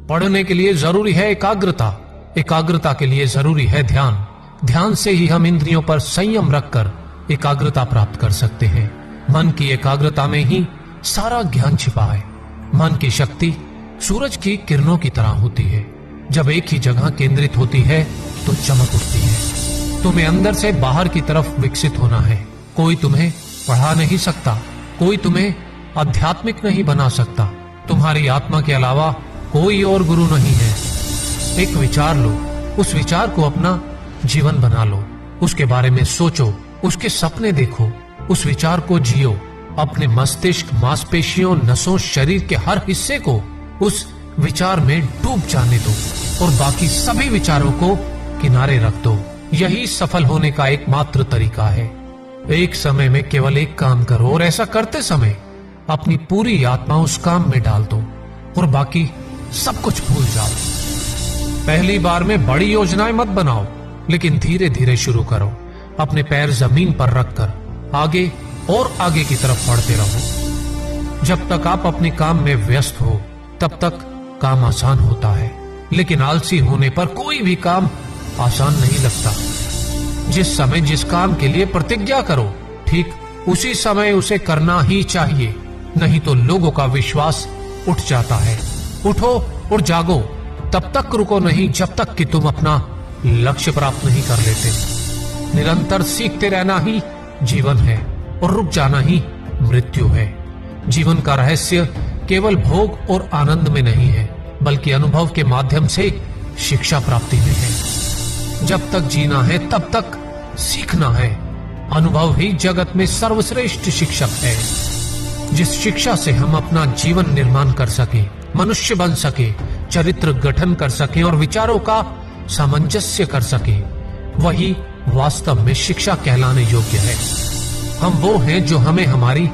पढ़ने के लिए जरूरी है एकाग्रता, एकाग्रता के लिए जरूरी है ध्यान, ध्यान से ही हम इंद्रियों पर संयम रखकर एकाग्रता प्राप्त कर सकते हैं। मन की एकाग्रता में ही सारा ज्ञान छिपा है। मन की शक्ति सूरज की किरणों की तरह होती है। जब एक ही जगह केंद्रित होती है तो चमक उठती है। तुम्हें अंदर से बाहर की तरफ विकसित होना है। कोई तुम्हें पढ़ा नहीं सकता, कोई तुम्हें आध्यात्मिक नहीं बना सकता। तुम्हारी आत्मा के अलावा कोई और गुरु नहीं है। एक विचार लो, उस विचार को अपना जीवन बना लो, उसके बारे में सोचो, उसके सपने देखो, उस विचार को जियो। अपने मस्तिष्क, मांसपेशियों, नसों, शरीर के हर हिस्से को उस विचार में डूब जाने दो और बाकी सभी विचारों को किनारे रख दो। यही सफल होने का एकमात्र तरीका है। एक समय में केवल एक काम करो और ऐसा करते समय अपनी पूरी आत्मा उस काम में डाल दो और बाकी सब कुछ भूल जाओ। पहली बार में बड़ी योजनाएं मत बनाओ, लेकिन धीरे धीरे शुरू करो। अपने पैर जमीन पर रखकर आगे और आगे की तरफ बढ़ते रहो। जब तक आप अपने काम में व्यस्त हो तब तक काम आसान होता है, लेकिन आलसी होने पर कोई भी काम आसान नहीं लगता। जिस समय जिस काम के लिए प्रतिज्ञा करो, ठीक उसी समय उसे करना ही चाहिए, नहीं तो लोगों का विश्वास उठ जाता है। उठो और जागो, तब तक रुको नहीं जब तक कि तुम अपना लक्ष्य प्राप्त नहीं कर लेते। निरंतर सीखते रहना ही जीवन है और रुक जाना ही मृत्यु है। जीवन का रहस्य केवल भोग और आनंद में नहीं है, बल्कि अनुभव के माध्यम से शिक्षा प्राप्ति में है। जब तक जीना है तब तक सीखना है। अनुभव ही जगत में सर्वश्रेष्ठ शिक्षक है। जिस शिक्षा से हम अपना जीवन निर्माण कर सके, मनुष्य बन सके, चरित्र गठन कर सके और विचारों का सामंजस्य कर सके, वही वास्तव में शिक्षा कहलाने योग्य है। हम वो हैं जो हमें हमारी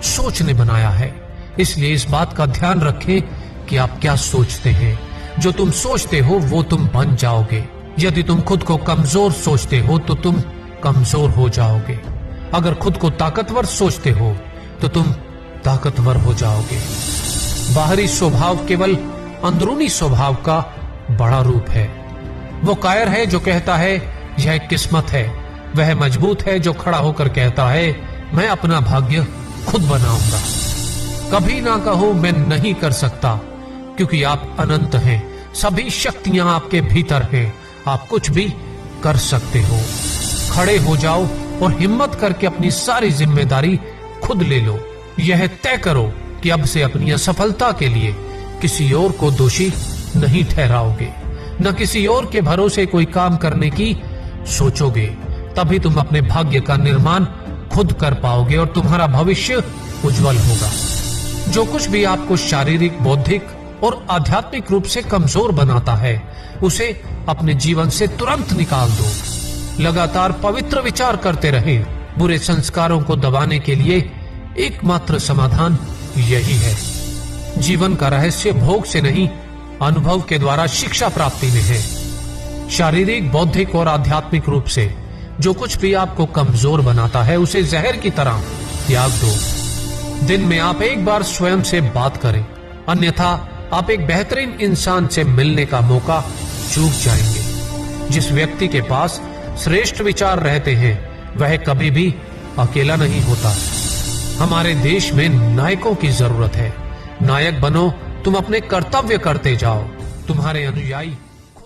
सोच ने बनाया है। इसलिए इस बात का ध्यान रखें कि आप क्या सोचते हैं। जो तुम सोचते हो वो तुम बन जाओगे। यदि तुम खुद को कमजोर सोचते हो तो तुम कमजोर हो जाओगे। अगर खुद को ताकतवर सोचते हो तो तुम ताकतवर हो जाओगे। बाहरी स्वभाव केवल अंदरूनी स्वभाव का बड़ा रूप है। वो कायर है जो कहता है यह किस्मत है। वह मजबूत है जो खड़ा होकर कहता है मैं अपना भाग्य खुद बनाऊंगा। कभी ना कहो मैं नहीं कर सकता, क्योंकि आप अनंत हैं। सभी शक्तियां आपके भीतर हैं। आप कुछ भी कर सकते हो। खड़े हो जाओ और हिम्मत करके अपनी सारी जिम्मेदारी खुद ले लो। यह तय करो कि अब से अपनी असफलता के लिए किसी और को दोषी नहीं ठहराओगे, न किसी और के भरोसे कोई काम करने की सोचोगे। तभी तुम अपने भाग्य का निर्माण खुद कर पाओगे और तुम्हारा भविष्य उज्जवल होगा। जो कुछ भी आपको शारीरिक, बौद्धिक और आध्यात्मिक रूप से कमजोर बनाता है, उसे अपने जीवन से तुरंत निकाल दो। लगातार पवित्र विचार करते रहें। बुरे संस्कारों को दबाने के लिए एकमात्र समाधान यही है। जीवन का रहस्य भोग से नहीं, अनुभव के द्वारा शिक्षा प्राप्ति में है। शारीरिक, बौद्धिक और आध्यात्मिक रूप से जो कुछ भी आपको कमजोर बनाता है, उसे जहर की तरह त्याग दो। दिन में आप एक बार स्वयं से बात करें, अन्यथा आप एक बेहतरीन इंसान से मिलने का मौका चूक जाएंगे। जिस व्यक्ति के पास श्रेष्ठ विचार रहते हैं, वह कभी भी अकेला नहीं होता। हमारे देश में नायकों की जरूरत है। नायक बनो, तुम अपने कर्तव्य करते जाओ। तुम्हारे अनुयायी